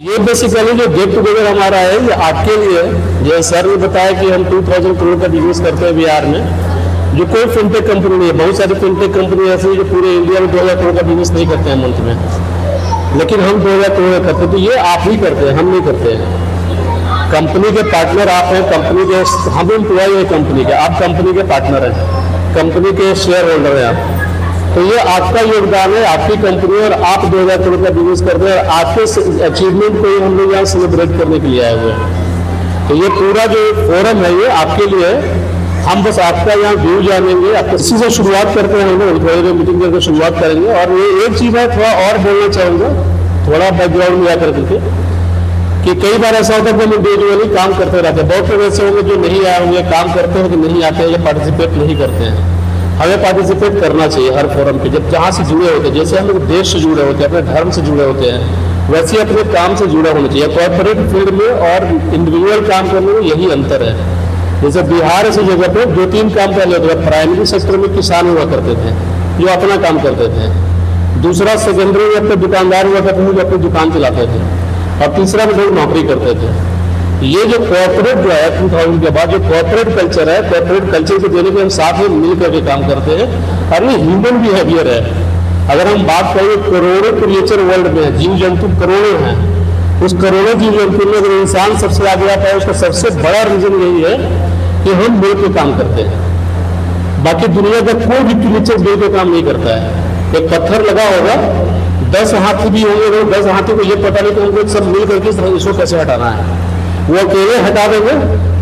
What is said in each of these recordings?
ये बेसिकली जो get together हमारा है ये आपके लिए है। जैसे सर ने बताया कि हम 2000 करोड़ का बिजनेस करते हैं बिहार में, जो कोई फिनटेक कंपनी नहीं है। बहुत सारी फिनटेक कंपनी ऐसी है जो पूरे इंडिया में 2000 करोड़ का बिजनेस नहीं करते हैं मंथ में, लेकिन हम 2000 करोड़ करते हैं। तो ये आप ही करते हैं, हम नहीं करते हैं। कंपनी के पार्टनर आप हैं, कंपनी के हम एम्प्लॉय हैं कंपनी के, आप कंपनी के पार्टनर हैं, कंपनी के शेयर होल्डर हैं आप। तो ये आपका योगदान है, आपकी कंपनी, और आप 2000 करोड़ का बिजनेस करते हैं और आपके अचीवमेंट को ही हम लोग यहाँ सेलिब्रेट करने के लिए आए हुए हैं। तो ये पूरा जो फोरम है ये आपके लिए है। हम बस आपका यहाँ व्यू जानेंगे, आपको इसी से शुरुआत करते हैं। हम लोग थोड़ी देर मीटिंग करके शुरुआत करेंगे। और ये एक चीज़ है, थोड़ा और बोलना चाहूँगा, थोड़ा बैकग्राउंड में आकर के, कि कई बार ऐसा होता है कि हम इंडिविजुअली काम करते रहते हैं। बहुत लोग ऐसे होंगे जो नहीं आए होंगे, काम करते हैं कि नहीं आते हैं या पार्टिसिपेट नहीं करते हैं। हमें पार्टिसिपेट करना चाहिए हर फोरम पे, जब जहाँ से जुड़े होते हैं। जैसे हम लोग देश से जुड़े होते हैं, अपने धर्म से जुड़े होते हैं, वैसे ही अपने काम से जुड़ा होना चाहिए। कॉर्पोरेट फील्ड में और इंडिविजुअल काम करने में यही अंतर है। जैसे बिहार ऐसी जगह पे 2-3 काम पहले होते थे। प्राइमरी सेक्टर में किसान हुआ करते थे जो अपना काम करते थे, दूसरा सेकेंडरी में अपने दुकानदार हुआ करते थे जो अपनी दुकान चलाते थे, और तीसरा में लोग नौकरी करते थे। ये जो कॉर्पोरेट जो है 2000 के बाद जो कॉर्पोरेट कल्चर है, कॉर्पोरेट कल्चर को देने के हम साथ में मिल करके काम करते हैं। और ये ह्यूमन बिहेवियर है। अगर हम बात करें करोड़ों क्रिएचर वर्ल्ड में, जीव जंतु करोड़ों हैं, उस करोड़ों जीव जंतु में अगर इंसान सबसे आगे आता है, उसका सबसे बड़ा रीजन यही है कि हम मिल के काम करते हैं। बाकी दुनिया का कोई भी क्रिएचर मिल के काम नहीं करता है। एक पत्थर लगा होगा, 10 हाथी भी होंगे, तो 10 हाथी को ये पता नहीं कि हमको सब मिल करके इसको कैसे हटाना है। वो अकेले हटा देंगे,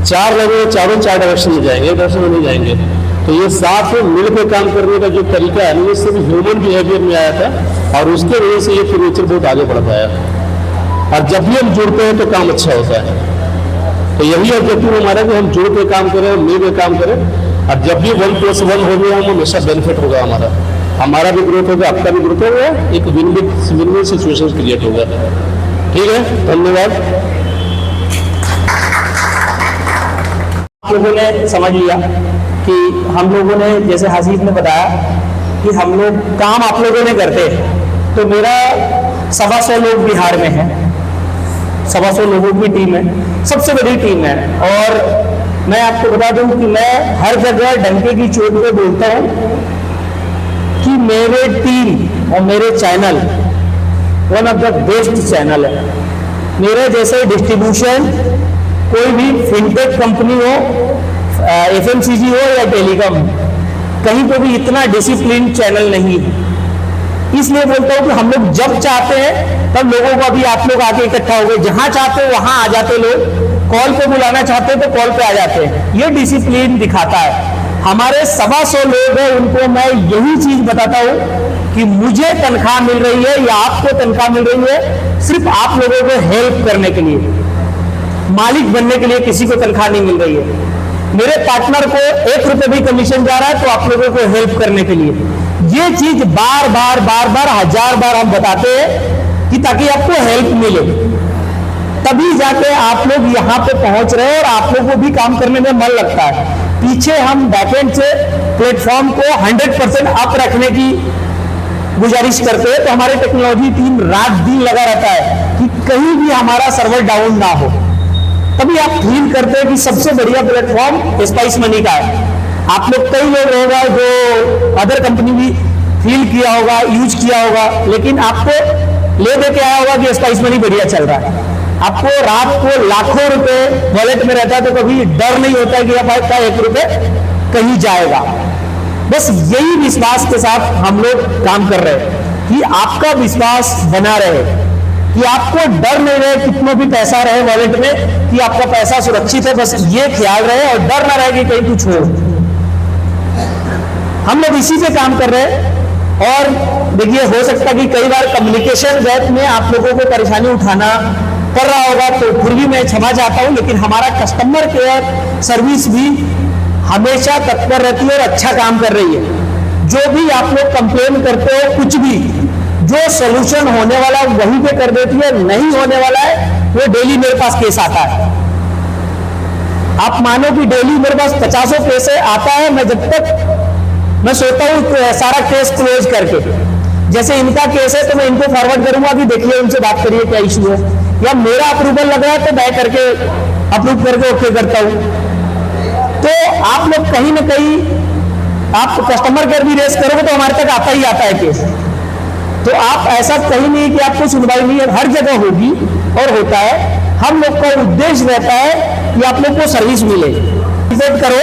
4 लगेंगे, चारों 4 डायरेक्शन में जाएंगे, एक डायरेक्शन में नहीं जाएंगे। तो ये साथ में मिलकर काम करने का जो तरीका है ना, इससे भी ह्यूमन बिहेवियर में आया था, और उसके वजह से ये क्रिएचर बहुत आगे बढ़ पाया। और जब भी हम जुड़ते हैं तो काम अच्छा होता है। तो यही ऑब्जेक्टिव हमारा कि हम जुड़ के काम करें, मिल के काम करें, और जब भी 1+1 हो गया, हम हमेशा बेनिफिट होगा। हमारा भी ग्रोथ होगा, आपका भी ग्रोथ होगा, एक विन-विन सिचुएशन क्रिएट होगा। ठीक है, धन्यवाद। आप लोगों ने समझ लिया कि हम लोगों ने, जैसे हासिफ ने बताया कि हम लोग काम आप लोगों ने करते हैं। तो मेरा 125 लोग बिहार में हैं, 125 लोगों की टीम है, सबसे बड़ी टीम है। और मैं आपको बता दूं कि मैं हर जगह डंके की चोट पे बोलता हूं कि मेरे टीम और मेरे channel one of the best channel है। मेरे जैसे डिस्ट्रीब्यूशन कोई भी फिनटेक कंपनी हो, एफएमसीजी हो या टेलीकॉम, कहीं पे भी इतना डिसिप्लिन चैनल नहीं है। इसलिए बोलता हूं कि हम लोग जब चाहते हैं तब लोगों को, अभी आप लोग आके इकट्ठा हो गए, जहां चाहते हो वहां आ जाते लोग, कॉल पे बुलाना चाहते हो तो कॉल पे आ जाते हैं। ये डिसिप्लिन दिखाता है। हमारे 125 लोग हैं, उनको मैं यही चीज बताता हूं कि मुझे तनख्वाह मिल रही है या आपको तनख्वाह मिल रही है सिर्फ आप लोगों को हेल्प करने के लिए, मालिक बनने के लिए किसी को तनख्वाह नहीं मिल रही है। मेरे पार्टनर को 1 रुपए भी कमीशन जा रहा है तो आप लोगों को हेल्प करने के लिए। ये चीज बार बार 1000 बार हम बताते हैं कि ताकि आपको हेल्प मिले, तभी जाके आप लोग यहाँ पे पहुंच रहे हैं और आप लोगों को भी काम करने में मन लगता है। पीछे हम बैकएंड से प्लेटफॉर्म को 100% अप रखने की गुजारिश करते हैं। तो हमारी टेक्नोलॉजी टीम रात दिन लगा रहता है कि कहीं भी हमारा सर्वर डाउन ना हो। तभी आप फील करते हैं कि सबसे बढ़िया प्लेटफॉर्म स्पाइस मनी का है। आप लोग, कई लोग होगा जो अदर कंपनी भी फील किया होगा, यूज किया होगा, लेकिन आपको ले दे के आया होगा कि स्पाइस मनी बढ़िया चल रहा है। आपको रात को लाखों रुपए वॉलेट में रहता है तो कभी डर नहीं होता है कि आपका 1 रुपए कहीं जाएगा। बस यही विश्वास के साथ हम लोग काम कर रहे हैं कि आपका विश्वास बना रहे, कि आपको डर नहीं रहे कितना भी पैसा रहे वॉलेट में, कि आपका पैसा सुरक्षित है। बस ये ख्याल रहे और डर ना रहे कि कहीं कुछ हो। हम लोग इसी पे काम कर रहे हैं। और देखिए, हो सकता है कि कई बार कम्युनिकेशन गैप में आप लोगों को परेशानी उठाना पड़ रहा होगा, तो फिर भी मैं क्षमा चाहता हूं। लेकिन हमारा कस्टमर केयर सर्विस भी हमेशा तत्पर रहती है और अच्छा काम कर रही है। जो भी आप लोग कंप्लेन करते हो, कुछ भी जो सोल्यूशन होने वाला है वहीं पे कर देती है, नहीं होने वाला है वो डेली मेरे पास केस आता है। आप मानो कि डेली मेरे पास 50 केस आता है। मैं जब तक मैं सोता हूं सारा केस क्लोज करके, जैसे इनका केस है तो मैं इनको फॉरवर्ड करूंगा कि देखिए उनसे बात करिए क्या इशू है। या मेरा अप्रूवल लग रहा है तो मैं करके अप्रूव करके ओके करता हूं। तो आप लोग कहीं ना कहीं आप कस्टमर केयर भी रेस करोगे तो हमारे तक आता ही आता है केस। तो आप ऐसा कहीं नहीं कि आपको सुनवाई नहीं है, हर जगह होगी और होता है। हम लोग का उद्देश्य रहता है कि आप लोग को सर्विस मिले। पार्टिसिपेट करो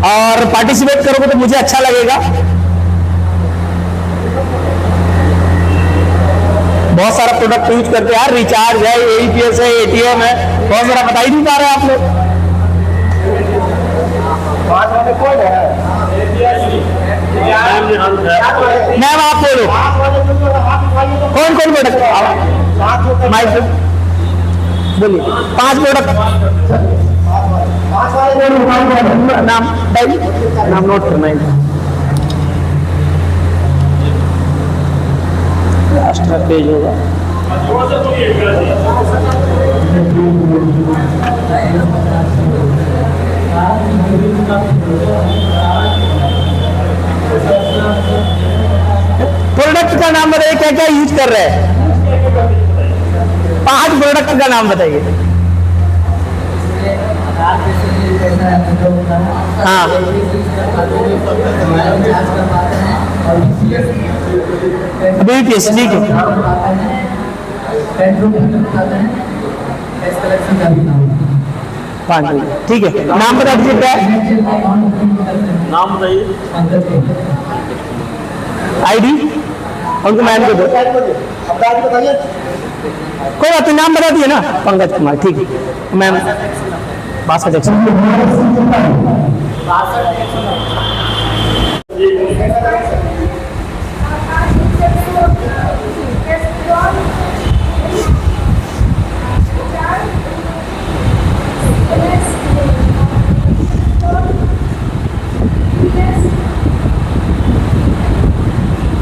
और पार्टिसिपेट करोगे तो मुझे अच्छा लगेगा। बहुत सारा प्रोडक्ट यूज करते हैं यार, रिचार्ज है, एईपीएस है, एटीएम है, बहुत सारा बता ही नहीं पा रहे आप लोग। मैम आप बोलो कौन कौन प्रोडक्ट माइक बोलिए। 5 प्रोडक्ट नाम नाम नोट करना है। एक्स्ट्रा पेज होगा। प्रोडक्ट का नाम बताइए, क्या क्या यूज कर रहे हैं। 5 प्रोडक्ट का नाम बताइए। हाँ अभी पीएचडी के 5 ठीक है। नाम बता दीजिए क्या है? नाम बताइए। आईडी उनको मैम को दो। कोई बात नहीं, नाम बता दिए ना, पंकज कुमार। ठीक है मैम। 62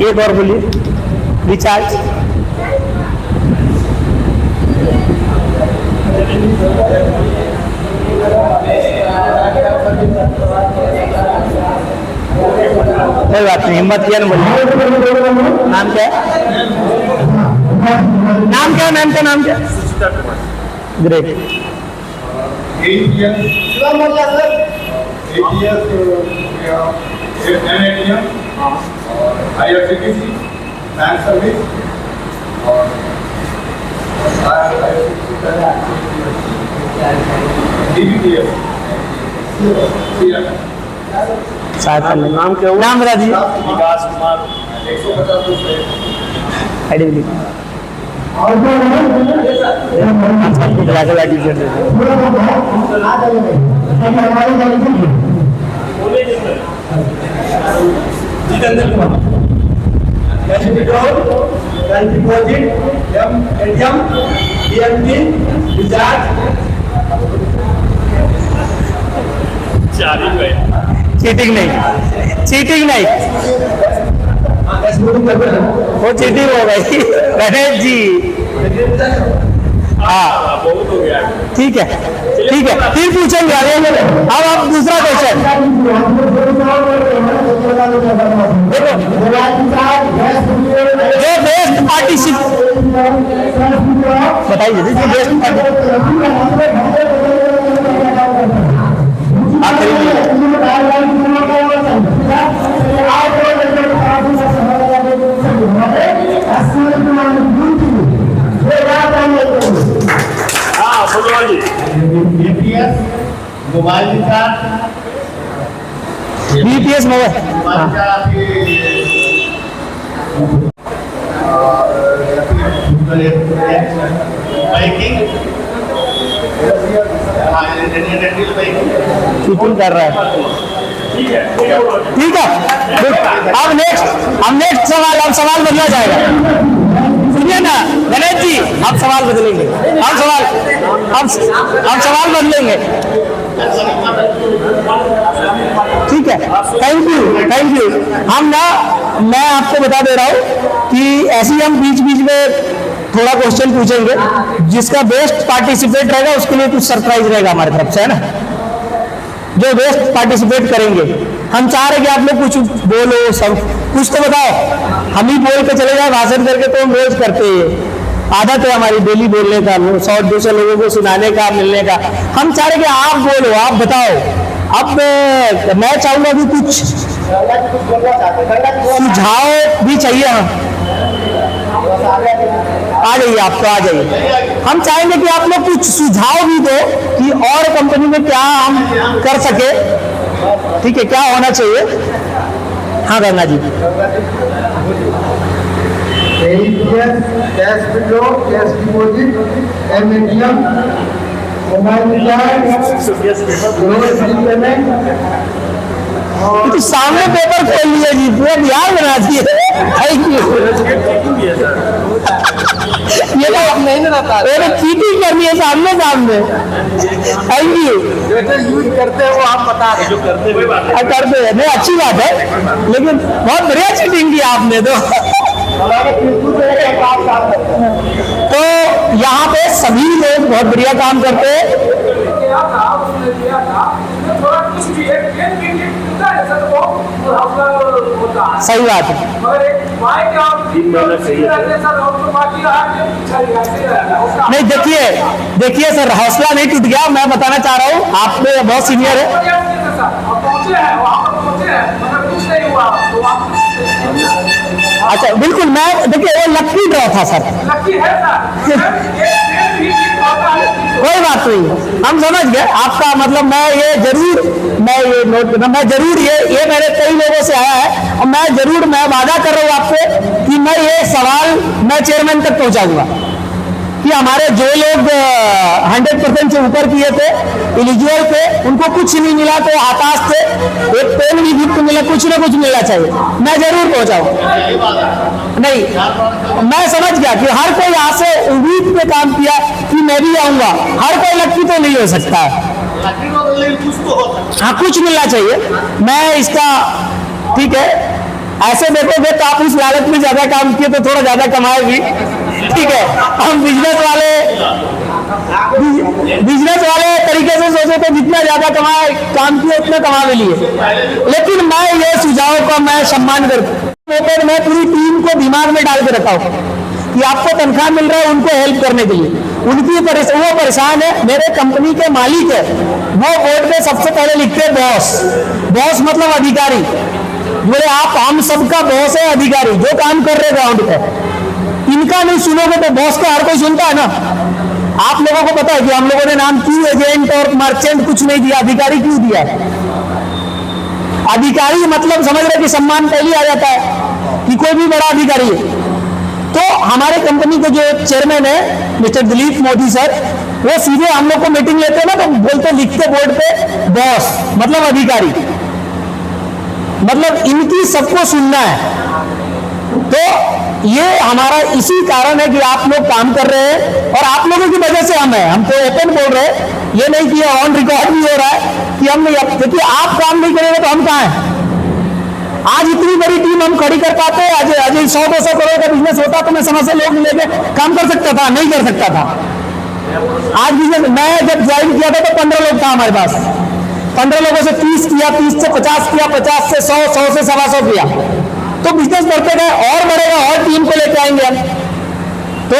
एक और बोलिए। रिचार्ज कोई बात नहीं, हिम्मत किया ना बोलिए। नाम क्या है? नाम क्या है? मैम का नाम क्या है? ग्रेट। IRCTC, बैंक सर्विस और DBTS। शायद नाम क्या हुआ? नाम बता दीजिए। विकास कुमार 150 आईडी लिखिए। Jitendra Kumar deposit ATM DMT recharge cheating नहीं, चीटिंग नहीं, वो चीटिंग हो गई गणेश जी। हाँ बहुत हो गया। ठीक है ठीक है, फिर पूछेंगे आगे। अब आप दूसरा क्वेश्चन देखो। जो बेस्ट पार्टिसिपेट बताइए, जो best mobile recharge BPS mobile cheating कर रहा है। ठीक है अब नेक्स्ट सवाल, अब सवाल बदला जाएगा। सुनिए ना गणेश जी, अब सवाल बदलेंगे। अब सवाल बदलेंगे। ठीक है, थैंक यू। हम ना, मैं आपको बता दे रहा हूँ कि ऐसे ही हम बीच बीच में थोड़ा क्वेश्चन पूछेंगे। जिसका बेस्ट पार्टिसिपेट रहेगा उसके लिए कुछ सरप्राइज रहेगा हमारी तरफ से, है ना। जो बेस्ट पार्टिसिपेट करेंगे, हम चाह रहे कि आप लोग कुछ बोलो, सब कुछ तो बताओ। हम ही बोल के चले जाए भाषण करके तो हम रोज करते हैं, आदत है हमारी डेली बोलने का, 100-200 लोगों को सुनाने का, मिलने का। हम चाह रहे कि आप बोलो, आप बताओ। अब मैं चाहूंगा कि कुछ सुझाव भी चाहिए। आ जाइए, आप तो आ जाइए। हम चाहेंगे कि आप लोग कुछ सुझाव भी दो कि और कंपनी में क्या हम कर सके, ठीक है, क्या होना चाहिए। हाँ Ganga ji. Cash withdraw, cash deposit, mATM, mobile recharge, payment. तो सामने पेपर खोल लिया जी, पूरा बिहार बना दिए। Thank you. ये तो नहीं रहता, चीटिंग करनी है सामने सामने। Thank you. यूज करते हैं वो आप बता रहे, जो करते हैं करते हैं, नहीं अच्छी बात है, लेकिन बहुत बढ़िया चीटिंग की आपने तो। तो यहाँ पे सभी लोग बहुत बढ़िया काम करते हैं। सही बात है। नहीं देखिए सर, हौसला नहीं टूट गया। मैं बताना चाह रहा हूँ, आप बहुत सीनियर है। अच्छा बिल्कुल, मैं देखिए वो लकी ड्रॉ था सर। कोई बात नहीं, हम समझ गए आपका मतलब। मैं ये नोट करना, मैं जरूर ये मेरे कई लोगों से आया है, और मैं जरूर वादा कर रहा हूँ आपसे कि मैं ये सवाल मैं चेयरमैन तक पहुंचाऊंगा कि हमारे जो लोग 100% से ऊपर किए थे, एलिजिबल थे, उनको कुछ नहीं मिला तो हताश थे, एक पेन भी गिफ्ट मिला, कुछ ना कुछ मिलना चाहिए। मैं जरूर पहुंचाऊं। नहीं, मैं समझ गया कि हर कोई यहाँ से उम्मीद पे काम किया कि मैं भी आऊंगा। हर कोई लकी तो नहीं हो सकता, हाँ कुछ मिलना चाहिए। मैं इसका ठीक है, ऐसे देखोगे तो आप उस लालच में ज्यादा काम किए तो थोड़ा ज्यादा कमाए भी, ठीक है। हम बिजनेस वाले तरीके से सोचे तो जितना ज्यादा काम किए उतना कमा भी लिए। लेकिन मैं ये सुझाव का मैं सम्मान करता हूँ। मैं पूरी टीम को दिमाग में डाल के रखा हूँ कि आपको तनख्वाह मिल रहा है उनको हेल्प करने के लिए। वो परेशान है, मेरे कंपनी के मालिक है, वो बोर्ड पे सबसे पहले लिखते हैं बॉस मतलब अधिकारी। बोले आप हम सबका बॉस है, अधिकारी जो काम कर रहे ग्राउंड पे। इनका नहीं सुनोगे तो बॉस का हर कोई सुनता है ना। आप लोगों को पता है कि हम लोगों ने नाम क्यों एजेंट और मर्चेंट कुछ नहीं दिया, अधिकारी क्यों दिया? अधिकारी मतलब समझ रहे कि सम्मान पहले आ जाता है कि कोई भी बड़ा अधिकारी है। तो हमारे कंपनी के जो चेयरमैन है मिस्टर दिलीप मोदी सर, वो सीधे हम लोग को मीटिंग लेते हैं ना, तो बोलते लिखते बोर्ड पे बॉस मतलब अधिकारी, मतलब इनकी सबको सुनना है। तो ये हमारा इसी कारण है कि आप लोग काम कर रहे हैं और आप लोगों की वजह से हम तो ओपन बोल रहे हैं, ये नहीं कि ऑन रिकॉर्ड भी हो रहा है कि हम नहीं। क्योंकि आप काम नहीं करेंगे तो हम कहाँ हैं? आज इतनी बड़ी टीम हम खड़ी कर पाते हैं? आज 100-200 करोड़ का बिजनेस होता तो मैं समझ से लोग लेके काम कर सकता था? नहीं कर सकता था। आज बिजनेस, मैं जब ज्वाइन किया था तो 15 लोग था हमारे पास। 15 लोगों से 30 किया, 30 से 50 किया, 50 से 100, 100 से 125 किया। तो बिजनेस बढ़ते गए और बढ़ेगा और टीम को लेके आएंगे हम। तो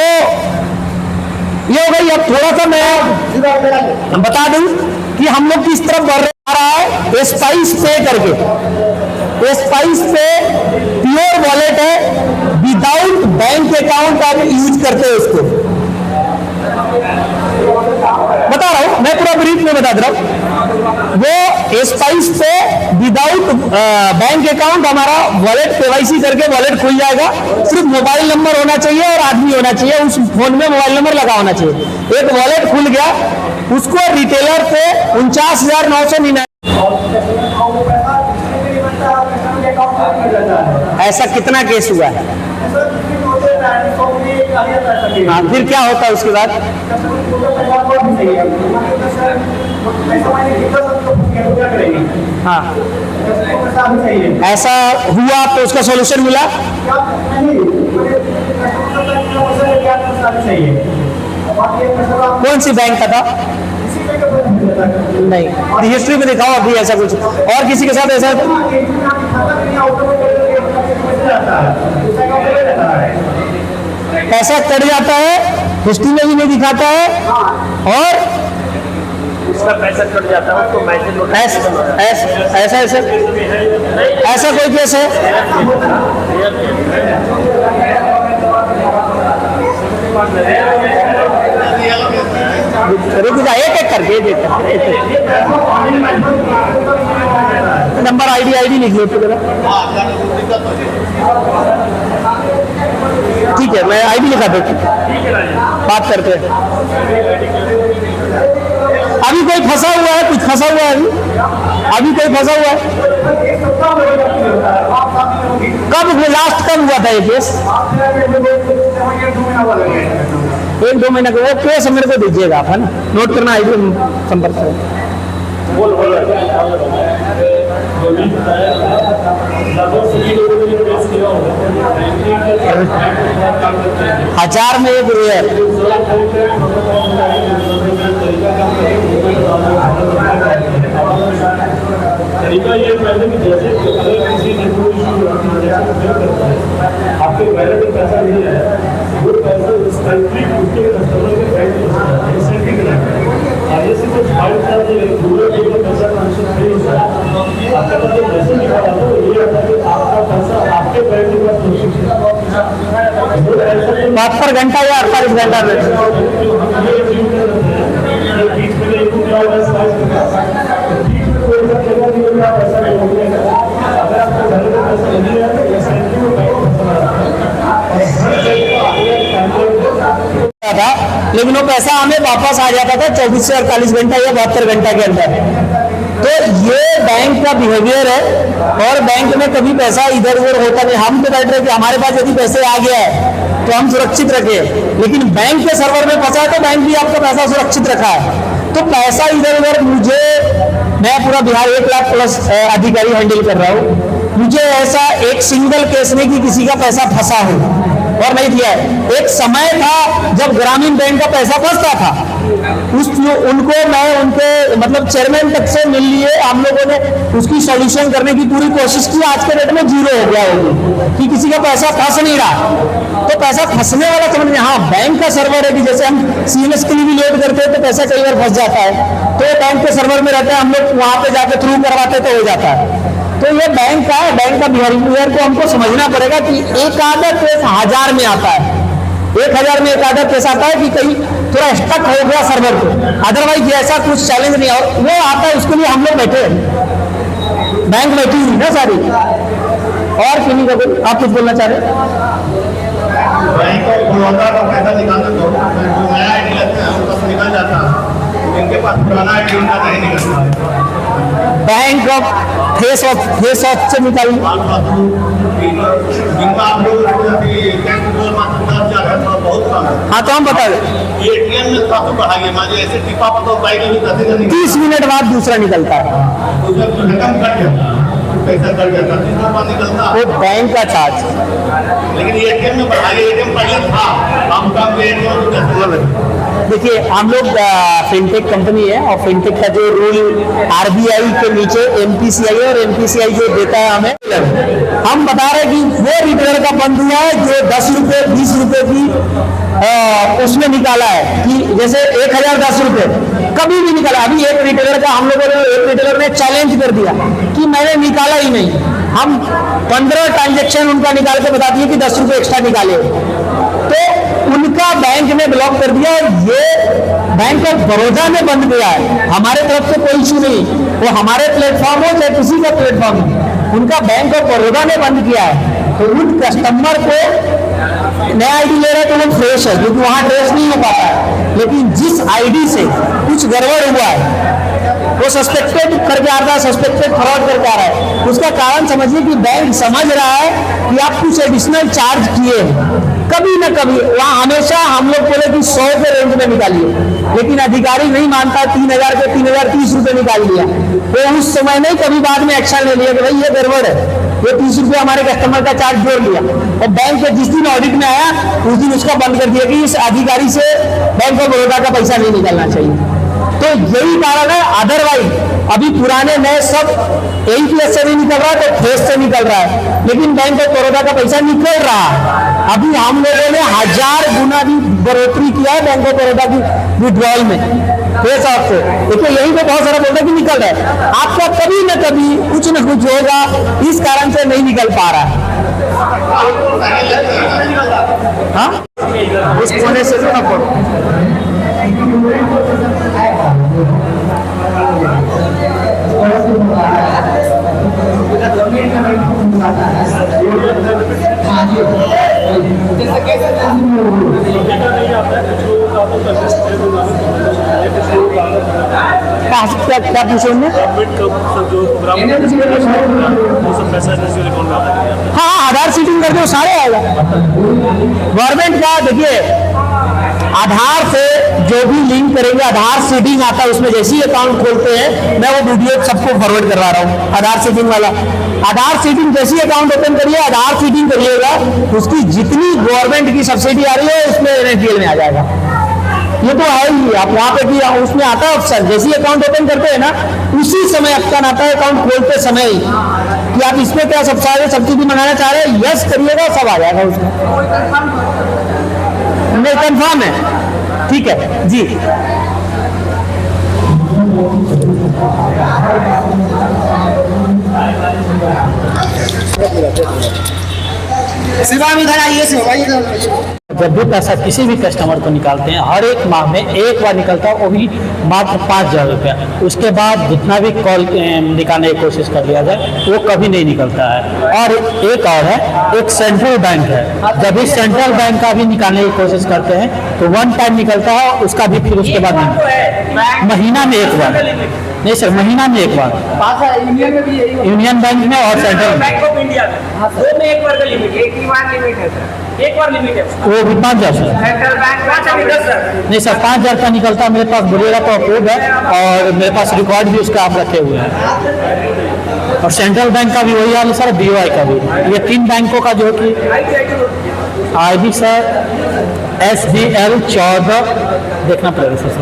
ये हो गई। अब थोड़ा सा मैं बता दूं कि हम लोग किस तरफ बढ़ रहा है। स्पाइस पे करके, स्पाइस पे प्योर वॉलेट है, विदाउट बैंक अकाउंट आप यूज करते हैं उसको। बता रहा हूं मैं, पूरा ब्रीफ में बता दे रहा हूं। वो स्पाइस पे विदाउट बैंक अकाउंट हमारा वॉलेट केवाईसी करके वॉलेट खुल जाएगा। सिर्फ मोबाइल नंबर होना चाहिए और आदमी होना चाहिए, उस फोन में मोबाइल नंबर लगा होना चाहिए। एक वॉलेट खुल गया, उसको रिटेलर पे 49,999। ऐसा कितना केस हुआ है? हाँ, फिर क्या होता है उसके बाद? हाँ, ऐसा हुआ तो उसका सॉल्यूशन मिला? कौन सी बैंक का था? नहीं, हिस्ट्री में दिखाओ अभी ऐसा कुछ। और किसी के साथ ऐसा? पैसा कट जाता है, हिस्ट्री में भी नहीं दिखाता है, और उसका पैसा कट जाता है तो मैसेज ऐसा कोई केस है? रुक जा, एक एक करके नंबर आईडी लिख लो तो जरा। ठीक है, मैं आईडी लिखा देती हूँ, बात करते हैं। अभी कोई फंसा हुआ है? कुछ फंसा हुआ है अभी कोई फंसा हुआ है? कब लास्ट कब हुआ था ये केस? 1-2 महीने का। वो केस मेरे को दीजिएगा आप, है ना, नोट करना, आईडी संपर्क करें। हजार में एक रेयर। तरीका ये पहले कि जैसे अगर किसी आपके वैलेट में पैसा नहीं है, वो पैसा कंट्री उसके कस्टमर के बैंक में IFSC को फाइल कर पूरे पैसा ट्रांसफर नहीं होता है। आपका मतलब जैसे निकाला तो ये होता है कि आपका पैसा आपके बैंक में 72 घंटा या 48 घंटा में पैसा नहीं होगा। अगर आपको घर में पैसा नहीं है तो था, लेकिन वो पैसा हमें वापस आ जाता था 24 से 48 घंटा या 72 घंटा के अंदर। तो ये बैंक का बिहेवियर है, और बैंक में कभी पैसा इधर उधर होता नहीं। हम तो बैठ रहे कि हमारे पास यदि पैसे आ गया है तो हम सुरक्षित रखें, लेकिन बैंक के सर्वर में फंसा है तो बैंक भी आपका पैसा सुरक्षित रखा है। तो पैसा इधर उधर मैं पूरा बिहार 1 लाख प्लस अधिकारी हैंडल कर रहा हूँ, मुझे ऐसा एक सिंगल केस नहीं कि किसी का पैसा फंसा हो और नहीं दिया है। एक समय था जब ग्रामीण बैंक का पैसा फंसता था, उनको मैं उनके मतलब चेयरमैन तक से मिल लिए, हम लोगों ने उसकी सॉल्यूशन करने की पूरी कोशिश की। आज के डेट में 0 हो गया होगी कि किसी का पैसा फंस नहीं रहा। तो पैसा फंसने वाला समझ में, हाँ बैंक का सर्वर है कि जैसे हम CMS के लिए भी लोड करते हैं तो पैसा कई बार फंस जाता है, तो बैंक के सर्वर में रहता है, हम लोग वहां पे जाके थ्रू करवाते तो हो जाता है। तो ये बैंक का बिहेवियर को हमको समझना पड़ेगा कि एक आधा केस 1000 में आता है, 1000 में एक आधा केस आता है कि कहीं थोड़ा स्टक हो गया सर्वर को, अदरवाइज ऐसा कुछ चैलेंज नहीं। और वो आता है, उसके लिए हम लोग बैठे हैं, बैंक बैठी हुई ना सारी। और किन्हीं का आप कुछ बोलना चाह रहे हैं? बैंक ऑफ बड़ौदा का पैसा निकालना तो नया आईडी लगता है उनका निकल जाता है, इनके पास पुराना आईडी उनका नहीं निकलता। बैंक ऑफ फेस ऑफ से निकालिए। जिनका आप लोग बहुत कम है। हाँ तो हम बता दें, ATM में था तो बढ़ाइए, मानिए ऐसे टिपा पता बाइक नहीं करते 30 मिनट बाद दूसरा निकलता है, पैसा कट जाता निकलता। वो बैंक का चार्ज। लेकिन ATM में बढ़ाइए, ATM पहले था, हम काम देखिए हम लोग फिनटेक कंपनी है, और फिनटेक का जो रूल RBI के नीचे MPCI और MPCI जो देता है हमें, हम बता रहे हैं कि वो रिटेलर का बंद हुआ है जो 10 रुपये 20 रुपये की उसमें निकाला है, कि जैसे 1000 10 रुपये कभी भी निकाला। अभी एक रिटेलर का हम लोगों ने, एक रिटेलर ने चैलेंज कर दिया कि मैंने निकाला ही नहीं। हम 15 ट्रांजेक्शन उनका निकाल के बता दिए कि 10 रुपये एक्स्ट्रा निकाले, तो उनका बैंक ने ब्लॉक कर दिया। ये बैंक ऑफ बड़ौदा ने बंद किया है, हमारे तरफ से कोई इशू नहीं, वो हमारे प्लेटफॉर्म हो चाहे किसी का प्लेटफॉर्म हो, उनका बैंक ऑफ बड़ौदा ने बंद किया है। तो उन कस्टमर को नया आईडी ले रहे हैं तो वो फ्रेश है, क्योंकि वहां ट्रेस नहीं हो पाता है, लेकिन जिस आईडी से कुछ गड़बड़ हुआ है वो सस्पेक्टेड करके आ रहा है, सस्पेक्टेड फ्रॉड करके आ रहा है, उसका कारण समझिए कि बैंक समझ रहा है कि आप कुछ एडिशनल चार्ज किए, कभी ना कभी वहां हमेशा हम लोग बोले कि 100 के रेंज में निकालिए, लेकिन अधिकारी नहीं मानता, 3000 के 3030 रुपये निकाल लिया। वो उस समय नहीं, कभी बाद में एक्शन ले लिया कि भाई ये गड़बड़ है, ये 30 रुपये हमारे कस्टमर का चार्ज जोड़ लिया, और बैंक के जिस दिन ऑडिट में आया उस दिन उसका बंद कर दिया कि इस अधिकारी से बैंक ऑफ बड़ौदा का पैसा नहीं निकलना चाहिए। तो यही कारण है, अदरवाइज अभी पुराने नए सब AEPS से नहीं निकल रहा है तो फेस से निकल रहा है, लेकिन बैंक ऑफ बड़ौदा का पैसा निकल रहा है। अभी हम लोगों ने 1000 गुना भी बढ़ोतरी किया है बैंक ऑफ बड़ौदा की विड्रॉल में फेस ऑफ से। देखिए यही तो बहुत सारा बोलता कि निकल रहा है, आपका कभी न कभी कुछ न कुछ होगा, इस कारण से नहीं निकल पा रहा है। हाँ, उस कोने से तो ना पड़ो। क्या पूछेंगे? हाँ, आधार सीडिंग करके वो सारे आएगा गवर्नमेंट का। देखिए आधार से जो भी लिंक करेंगे, आधार सीडिंग आता है उसमें, जैसे ही अकाउंट खोलते हैं, मैं वो वीडियो सबको फॉरवर्ड करवा रहा हूँ, आधार सीडिंग वाला। आधार सीडिंग जैसे ही अकाउंट ओपन करिए, आधार सीडिंग करिएगा, उसकी जितनी गवर्नमेंट की सब्सिडी आ रही है उसमें NSDL में आ जाएगा। ये तो है ही, आप वहां पे भी उसमें आता है ऑप्शन, जैसे ही अकाउंट ओपन करते हैं ना उसी समय ऑप्शन आता है अकाउंट खोलते समय ही कि आप इसमें क्या सब्सिडी मंगाना चाह रहे हैं, यस करिएगा, सब आ जाएगा उसमें। नहीं, कंफर्म है, ठीक है जी। शिवाम इधर आइए। जब भी पैसा किसी भी कस्टमर को निकालते हैं, हर एक माह में एक बार निकलता है, वो भी मात्र 5,000 रुपया। उसके बाद जितना भी कॉल निकालने की कोशिश कर लिया जाए वो कभी नहीं निकलता है। और एक और है, एक सेंट्रल बैंक है, जब भी सेंट्रल बैंक का भी निकालने की कोशिश करते हैं तो 1 टाइम निकलता है, उसका भी फिर उसके बाद नहीं, महीना में एक बार। नहीं सर, महीना में एक बार यूनियन बैंक में और सेंट्रल बैंक ऑफ इंडिया में दो में एक बार का लिमिट, एक ही बार लिमिट है सर, एक बार लिमिट है वो भी 5,000 सर। Central bank 5,000 sir. नहीं सर, 5,000 का निकलता है मेरे पास, बोलिएगा तो अप्रूव है और मेरे पास रिकॉर्ड भी उसका आप रखे हुए हैं। और सेंट्रल बैंक का भी वही हाल है सर, BOI का भी। ये 3 बैंकों का जो कि ID सर SBL 14 देखना पड़ेगा सर,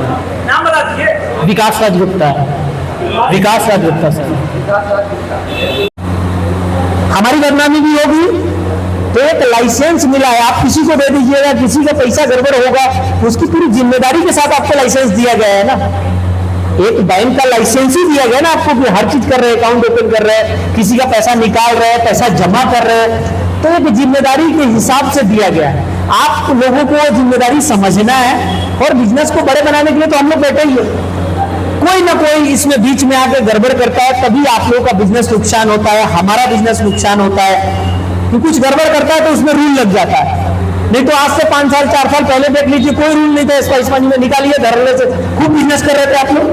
नाम बता दीजिए। विकास राज गुप्ता, विकास राज गुप्ता सर। हमारी बदनामी भी होगी तो एक लाइसेंस मिला है, आप किसी को दे दीजिएगा, किसी का पैसा गड़बड़ होगा, उसकी पूरी जिम्मेदारी के साथ आपको लाइसेंस दिया गया है ना। एक बैंक का लाइसेंस ही दिया गया ना आपको कि हर चीज कर रहे हैं, अकाउंट ओपन कर रहे हैं, किसी का पैसा निकाल रहे हैं, पैसा जमा कर रहे हैं, तो एक जिम्मेदारी के हिसाब से दिया गया है। आप लोगों को जिम्मेदारी समझना है, और बिजनेस को बड़े बनाने के लिए तो हम लोग बैठे ही है। कोई ना कोई इसमें बीच में आकर गड़बड़ करता है, तभी आप लोगों का बिजनेस नुकसान होता है, हमारा बिजनेस नुकसान होता है। कि कुछ गड़बड़ करता है तो उसमें रूल लग जाता है। नहीं तो आज से 5 साल 4 साल पहले देख लीजिए, कोई रूल नहीं था, इसका इस्पानी में निकालिए, धरने से खूब बिजनेस कर रहे थे आप लोग,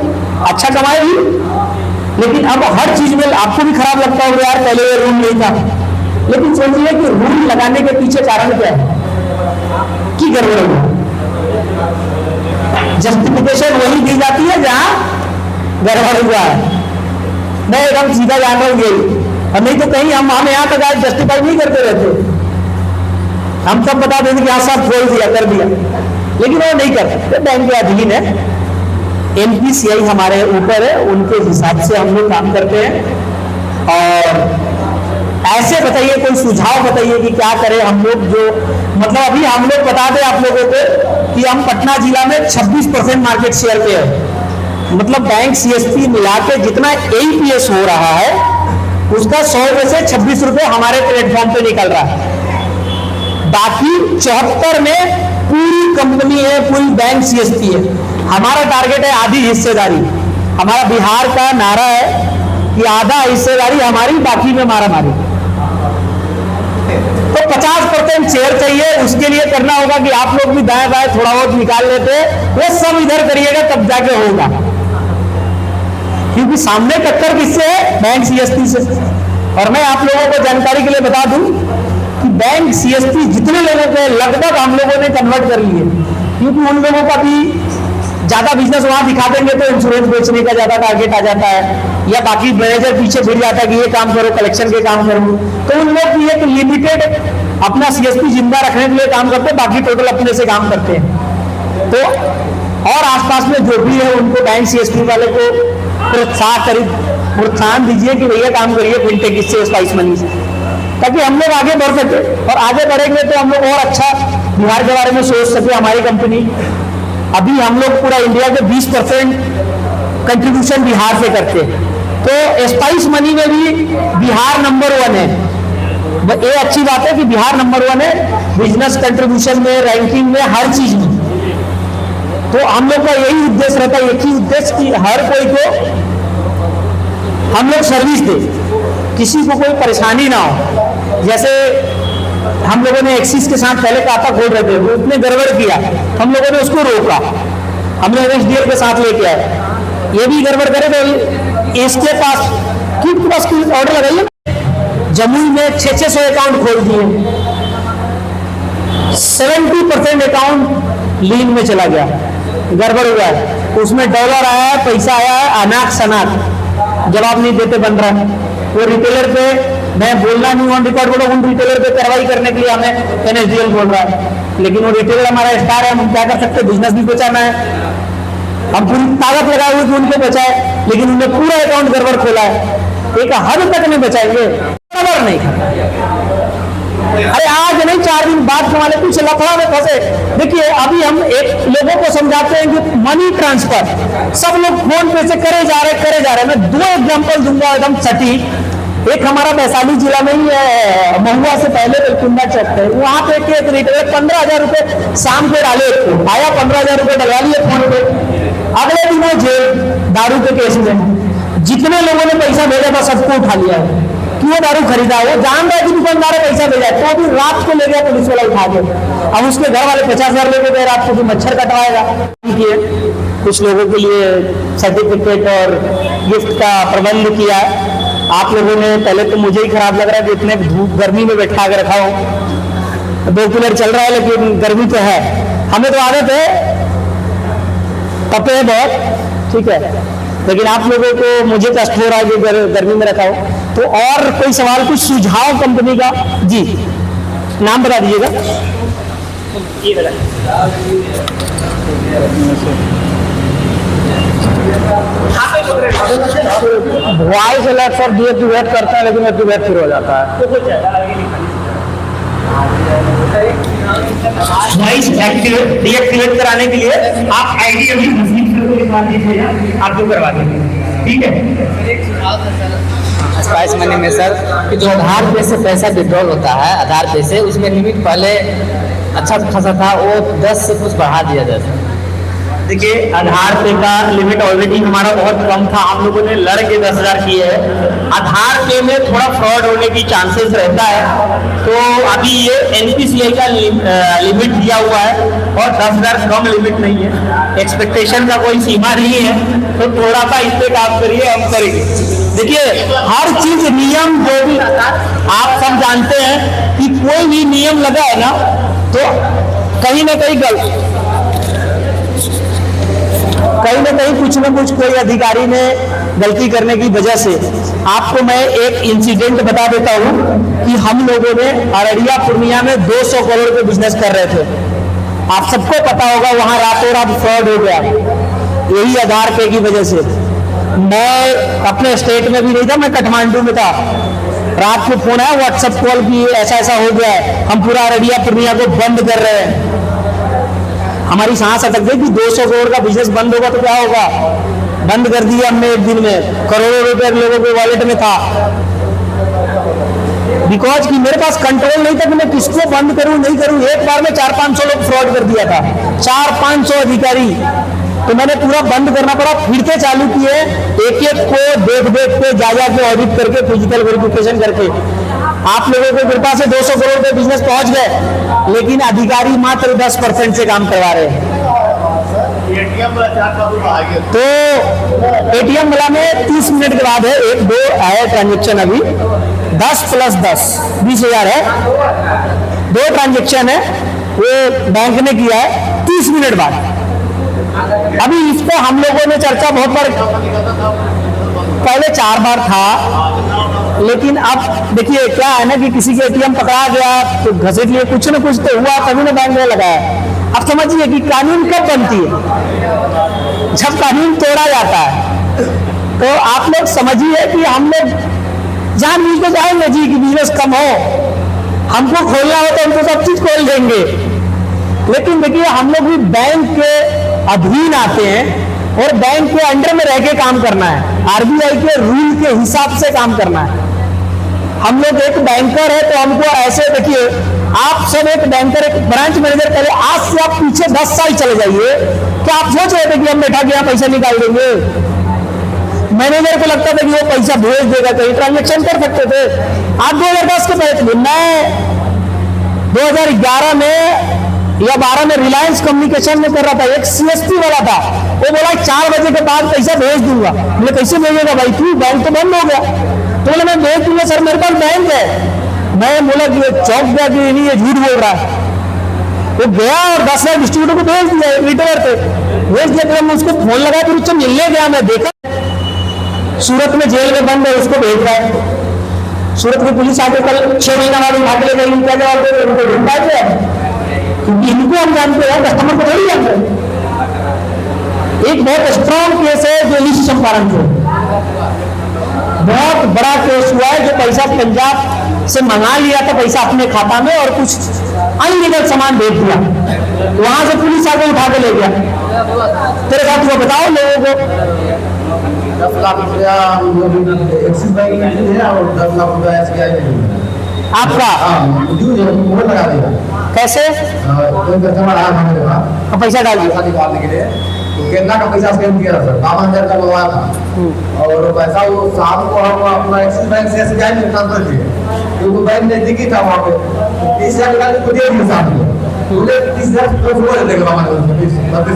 अच्छा कमाए भी। लेकिन अब हर चीज में आपको भी खराब लगता होगा, यार पहले ये रूल नहीं था। लेकिन सोचिए कि रूल लगाने के पीछे कारण क्या है कि गड़बड़ हुआ। जस्टिफिकेशन वही दी जाती है जहां गड़बड़ हुआ है। मैं एकदम सीधा जान रहा हूँ, और नहीं तो कहीं हम यहाँ तक आज जस्टिफाई नहीं करते रहते, हम सब बता देते कि हाँ सब खोल दिया कर दिया, लेकिन वो नहीं करते। बैंक के अधीन है, NPCI हमारे ऊपर है, उनके हिसाब से हम लोग काम करते हैं। और ऐसे बताइए, कोई सुझाव बताइए कि क्या करें हम लोग, जो मतलब अभी हम लोग बता दें आप लोगों को कि हम पटना जिला में 26% मार्केट शेयर पे है। मतलब बैंक CSP मिला के जितना AEPS हो रहा है उसका 100 में से 26 रुपए हमारे प्लेटफॉर्म पे निकल रहा है। बाकी 74 में पूरी कंपनी है, पूरी बैंक CSP है। हमारा टारगेट है आधी हिस्सेदारी। हमारा बिहार का नारा है कि आधा हिस्सेदारी हमारी, बाकी में मारा मारी। तो 50% शेयर चाहिए, उसके लिए करना होगा कि आप लोग भी दाएं बाएं थोड़ा बहुत निकाल लेते हैं, वो सब इधर करिएगा तब जाके होगा। क्योंकि सामने टक्कर किससे है? बैंक CSP से। और मैं आप लोगों को जानकारी के लिए बता दूं कि बैंक CSP जितने लोगों के लगभग हम लोगों ने कन्वर्ट कर लिए, क्योंकि उन लोगों का भी ज्यादा बिजनेस वहां दिखा देंगे तो इंश्योरेंस बेचने का ज्यादा टारगेट आ जाता है, या बाकी मैनेजर पीछे फिर जाता है कि ये काम करो, कलेक्शन के काम करो। तो उन लोग भी एक लिमिटेड अपना CSP जिंदा रखने के लिए काम करते हैं, बाकी टोटल अपने से काम करते हैं। तो और आसपास में जो भी है उनको बैंक सीएसपी वाले को प्रोत्साहन दीजिए कि भैया काम करिए फिनटेक इससे, स्पाइस मनी से, ताकि हम लोग आगे बढ़ सके। और आगे बढ़ेंगे तो हम लोग और अच्छा बिहार के बारे में सोच सके। हमारी कंपनी अभी हम लोग पूरा इंडिया के 20% कंट्रीब्यूशन बिहार से करते हैं, तो स्पाइस मनी में भी बिहार नंबर 1 है। ये अच्छी बात है कि बिहार नंबर 1 है बिजनेस कंट्रीब्यूशन में, रैंकिंग में, हर चीज में। तो हम लोग का यही उद्देश्य रहता है, एक ही उद्देश्य कि हर कोई को हम लोग सर्विस दे, किसी को कोई परेशानी ना हो। जैसे हम लोगों ने एक्सिस के साथ पहले खाता खोल रहे थे, वो उसने गड़बड़ किया, हम लोगों ने उसको रोका, हमने एनएसडीएल के साथ लेके आए। ये भी गड़बड़ करे तो इसके पास ऑर्डर लगाइए। जमुई में 600 अकाउंट खोल दिए, 70% अकाउंट लीन में चला गया, गड़बड़ हुआ है। उसमें डॉलर आया है, पैसा आया है, अनाक सनाक, जवाब नहीं देते बन रहा है। वो रिटेलर पे, मैं बोलना नहीं ऑन रिकॉर्ड बोलो, उन रिटेलर पे कार्रवाई करने के लिए हमें एनएसडीएल बोल रहा है, लेकिन वो रिटेलर हमारा स्टार है, हम क्या कर सकते, बिजनेस भी बचाना है। हम पूरी ताकत लगाए हुए कि उनको बचाए, लेकिन उन्होंने पूरा अकाउंट गड़बड़ खोला है। एक हद तक नहीं बचाएंगे, बराबर नहीं। अरे आज नहीं 4 दिन बाद हमारे कुछ लफड़ा में फंसे। देखिए अभी हम एक लोगों को समझाते हैं कि मनी ट्रांसफर, सब लोग फोन पे से करे जा रहे। मैं 2 एग्जांपल दूंगा एकदम सटीक। एक हमारा वैशाली जिला में ही है, महुआ से पहले कुंडा चौक है, वहां पे एक रिटेलर 15,000 रुपए शाम को डाले, आया 15,000 रुपए डलवा लिए फोन पे, अगले दिनों जेल दारू के केस में। जितने लोगों ने पैसा भेजा था सबको उठा लिया है। क्यों दारू खरीदा, वो जान रहा है कि दुकानदार ने पैसा भेजा, तो अभी रात को ले गया पुलिस वाला उठा के। अब उसके घर वाले 50,000 लेके गए रात को, मच्छर कटवाएगा। कुछ लोगों के लिए सर्टिफिकेट और गिफ्ट का प्रबंध किया है। आप लोगों ने, पहले तो मुझे ही खराब लग रहा है कि इतने धूप गर्मी में बैठा के रखा हो। 2 कूलर चल रहा है लेकिन गर्मी तो है, हमें तो आदत है, तपे है बहुत, ठीक है, लेकिन आप लोगों को, मुझे कष्ट हो रहा है कि गर्मी में रखा हो। तो और कोई सवाल, कुछ सुझाव कंपनी का? जी नाम बता दीजिएगा। वॉइस अलर्ट सर डीएक्टिवेट करता है, लेकिन एक्टिवेट फिर हो जाता है। वॉइस डीएक्टिवेट कराने के लिए आप आईडी अभी आपको करवा देंगे, ठीक है। स्पाइस मनी में सर कि जो आधार पे से पैसा विड्रॉल होता है, आधार पे से, उसमें लिमिट पहले अच्छा खासा था, वो 10 से कुछ बढ़ा दिया जाता है। देखिए आधार पे का लिमिट ऑलरेडी हमारा बहुत कम था, हम लोगों ने लड़ के 10,000 किए है। आधार पे में थोड़ा फ्रॉड होने की चांसेस रहता है, तो अभी ये एनपीसीआई का लिमिट दिया हुआ है और 10,000 कम लिमिट नहीं है, एक्सपेक्टेशन का कोई सीमा नहीं है, तो थोड़ा सा इस पे काम करिए, हम करेंगे। देखिए हर चीज नियम, जो भी आप सब जानते हैं कि कोई भी नियम लगा है ना, तो कहीं ना कहीं कुछ ना कुछ कोई अधिकारी ने गलती करने की वजह से, आपको मैं एक इंसिडेंट बता देता हूं कि हम लोगों ने अररिया पूर्णिया में 200 करोड़ के बिजनेस कर रहे थे। आप सबको पता होगा वहां रातों रात फ्रॉड हो गया, यही आधार पे की वजह से। मैं अपने स्टेट में भी नहीं था, मैं काठमांडू में था, रात को फोन आया व्हाट्सएप कॉल की ऐसा ऐसा हो गया है, हम पूरा अररिया पूर्णिया को बंद कर रहे हैं। हमारी सांस अटक गई कि 200 करोड़ का बिजनेस बंद होगा तो क्या होगा, बंद कर दिया हमने एक दिन में, करोड़ों रुपए लोगों के वॉलेट में था। बिकॉज कि मेरे पास कंट्रोल नहीं था कि मैं किसको बंद करूं नहीं करूं। एक बार में 400-500 लोग फ्रॉड कर दिया था, 400-500 अधिकारी, तो मैंने पूरा बंद करना पड़ा। फिर से चालू किए, एक एक को देख के जा के ऑडिट करके, फिजिकल वेरिफिकेशन करके। आप लोगों की कृपा से 200 करोड़ के बिजनेस पहुंच गए, लेकिन अधिकारी मात्र 10% से काम करवा रहे हैं। तो एटीएम वाला में 30 मिनट के बाद है, 1-2 आया ट्रांजेक्शन, अभी 10 + 10 20,000 है, 2 ट्रांजेक्शन है, वो बैंक ने किया है 30 मिनट बाद। अभी इस पर हम लोगों ने चर्चा बहुत बार, पहले 4 बार था, लेकिन अब देखिए क्या है ना कि किसी के एटीएम पकड़ा गया तो घसीट लिए, कुछ ना कुछ तो हुआ, तभी ना बैंक में लगाया। अब समझिए कि कानून कब बनती है, जब कानून तोड़ा जाता है। तो आप लोग समझिए कि हम लोग जानबूझ के जाएंगे जी कि बिजनेस कम हो, हमको खोलना हो तो हमको सब चीज खोल देंगे, लेकिन देखिए हम लोग भी बैंक के अधीन आते हैं और बैंक के अंडर में रह के काम करना है, आरबीआई के रूल के हिसाब से काम करना है। हम लोग एक बैंकर है तो हमको ऐसे देखिए, आप सब एक बैंकर, एक ब्रांच मैनेजर करे, आज से आप पीछे 10 साल चले जाइए, क्या आप सोच रहे थे कि हम बैठा के यहाँ पैसा निकाल देंगे? मैनेजर को लगता था कि वो पैसा भेज देगा, कहीं ट्रांजेक्शन कर सकते थे। आप 2010 के पहले, मैं 2011 में या 12 में रिलायंस कम्युनिकेशन में कर रहा था, एक सीएसपी वाला था, वो बोला 4 बजे के बाद पैसा भेज दूंगा। बोले कैसे भेजेगा भाई, तू बैंक तो बंद हो गया। तो बोले मैं भेज दूंगा सर, मेरे पास बैंक है। मैं बोला कि चौक गया कि नहीं, ये झूठ बोल रहा है। वो गया और 10 लाख डिस्ट्रीब्यूटर को भेज दिया, रिटेलर पे भेज दिया। मैं उसको फोन लगा, फिर उससे मिलने गया, मैं देखा सूरत में जेल में बंद है, उसको भेज रहा है। सूरत में पुलिस आके कल 6 महीना बाद उठा के ले गई, क्या जवाब दे, उनको ढूंढा गया, क्योंकि इनको हम जानते हैं, कस्टमर को थोड़ी जानते हैं। एक बहुत स्ट्रॉन्ग केस है जो ईस्ट चंपारण के, बहुत बड़ा केस हुआ है, जो पैसा पंजाब से मंगा लिया था पैसा अपने खाता में और कुछ अनलीगल सामान भेज दिया, वहां से पुलिस आके उठा के ले गया। तेरे साथ वो बताओ लोगों को 10 लाख रुपया एक्सिस बैंक में है और 10 लाख रुपया एसबीआई में आपका मोबाइल लगा देगा। कैसे कोई कस्टमर आया था मेरे पास, पैसा डाल दिया, पैसा निकालने के लिए, तो केरला का पैसा स्कैन किया था सर, 52,000 का मंगवाया था, और पैसा वो शाम को हम अपना एक्सिस बैंक से एसबीआई में ट्रांसफर किए, क्योंकि बैंक नजदीकी था वहाँ पे, 30,000 निकाल के दे दिए साथ में, बोले 30,000 प्लस वो दे देगा बाबा, 22,000 के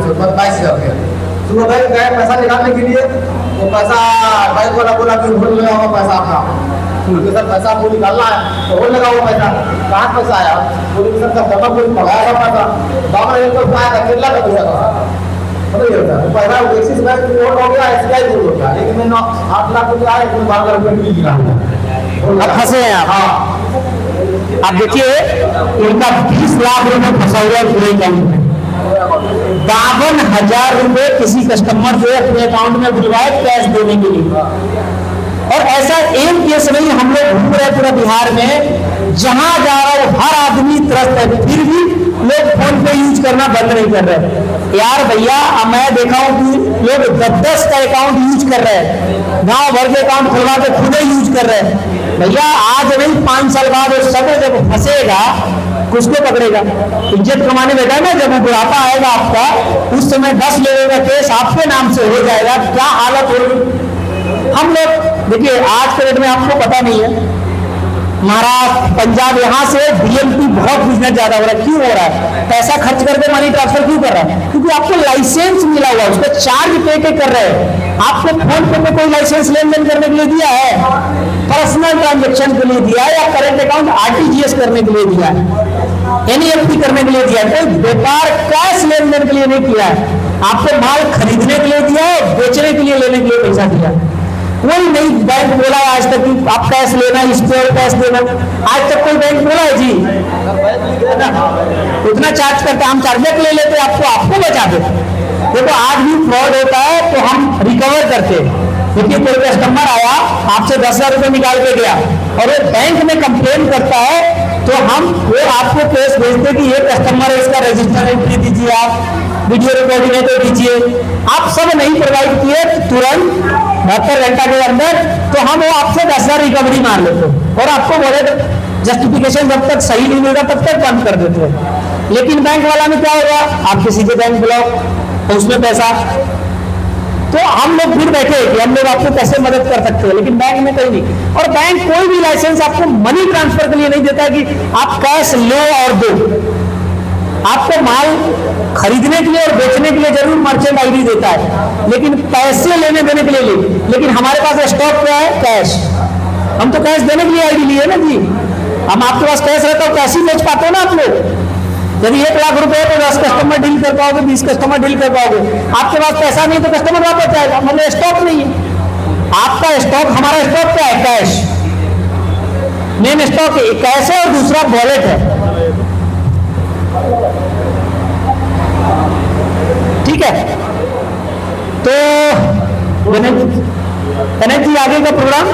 सुबह बैंक गए पैसा निकालने के लिए, वो पैसा बैंक वाला बोला कि भूल लगा हुआ पैसा आपका, बोले सर पैसा आपको निकालना है, तो वो लगा हुआ पैसा, कहाँ पैसा आया, बोले सर कस्टमर को पढ़ाया था पैसा, बाबा ने तो पाया था, केरला का पैसा था, पता ही होता है, पैसा एक्सिस बैंक नोट हो गया, एसबीआई नोट हो गया, लेकिन मैंने 8 लाख रुपया आए, 12 लाख रुपये निकाला। अब फंसे हैं आप। हाँ, आप देखिए इनका 20 लाख रुपए फंसा हुआ है पूरे अकाउंट में, 52,000 रुपए किसी कस्टमर से अपने अकाउंट में बुलवाए कैश देने के लिए। और ऐसा एक केस नहीं, हम लोग घूम रहे पूरा बिहार में, जहां जा रहा हो हर आदमी त्रस्त है, फिर भी लोग फोन पे यूज करना बंद नहीं कर रहे। यार भैया, मैं देखा हूं कि लोग 10-10 का अकाउंट यूज कर रहे हैं, गांव भर के अकाउंट खुलवा के खुद ही यूज कर रहे हैं। भैया आज नहीं 5 साल बाद वो सब जब फंसेगा किसको पकड़ेगा? इज्जत कमाने बैठा ना, जब बुढ़ापा आएगा आपका, उस समय 10 लोगों का केस आपके नाम से हो जाएगा, क्या हालत होगी? हम लोग देखिए आज के डेट में आपको पता नहीं है, महाराष्ट्र पंजाब यहाँ से बीएमपी बहुत बिजनेस ज्यादा हो रहा है। क्यों हो रहा है? पैसा खर्च करके मनी ट्रांसफर क्यों कर रहा है? क्योंकि आपको लाइसेंस मिला हुआ है, उसका चार्ज पे के कर रहे हैं। आपको फोन पे में कोई लाइसेंस लेन देन करने के लिए दिया है? पर्सनल ट्रांजेक्शन के लिए दिया है या करेंट अकाउंट आरटीजीएस करने के लिए दिया है, एनईएफटी करने के लिए दिया है? कोई बेकार कैश लेन देन के लिए नहीं किया है। आपको माल खरीदने के लिए दिया है, बेचने के लिए लेने के लिए पैसा दिया है। कोई नहीं बैंक बोला है आज तक कि आप कैश लेना, इस पे और कैश देना, आज तक कोई बैंक बोला है जी? उतना चार्ज करते, हम चार्जर ले लेते आपको बचा दे। देखो आज भी फ्रॉड होता है तो हम रिकवर करते हैं। देखिए कोई कस्टमर आया आपसे 10,000 रुपये निकाल के गया और वो बैंक में कंप्लेन करता है, तो हम वो आपको केस भेजते कि ये कस्टमर है, इसका रजिस्टर एंट्री दीजिए, आप वीडियो रिकॉर्डिंग है तो दीजिए। आप सब नहीं प्रोवाइड किए तुरंत 72 घंटा के अंदर, तो हम वो आपसे 10,000 रिकवरी मार लेते और आपको बोले जस्टिफिकेशन जब तक सही नहीं मिलेगा तब तक बंद कर देते हैं। लेकिन बैंक वाला में क्या होगा, आपके सीधे बैंक ब्लॉक, तो उसमें पैसा। तो हम लोग फिर बैठे कि हम लोग आपको कैसे मदद कर सकते हैं, लेकिन बैंक में कहीं नहीं। और बैंक कोई भी लाइसेंस आपको मनी ट्रांसफर के लिए नहीं देता कि आप कैश लो और दो। आपको माल खरीदने के लिए और बेचने के लिए जरूर मर्चेंट आईडी देता है, लेकिन पैसे लेने देने के लिए नहीं। लेकिन हमारे पास स्टॉक क्या है? कैश। हम तो कैश देने के लिए आईडी लिए ना जी। हम आपके पास कैश रहता है, कैश ही बेच पाते हो ना आप लोग। यदि 1 लाख रुपए तो 10 कस्टमर डील कर पाओगे, 20 कस्टमर डील कर पाओगे। आपके पास पैसा नहीं तो कस्टमर वापस जाएगा, मतलब स्टॉक नहीं है आपका। स्टॉक, हमारा स्टॉक क्या है? कैश। मेन स्टॉक कैश है और दूसरा वॉलेट है। कनक जी आगे का प्रोग्राम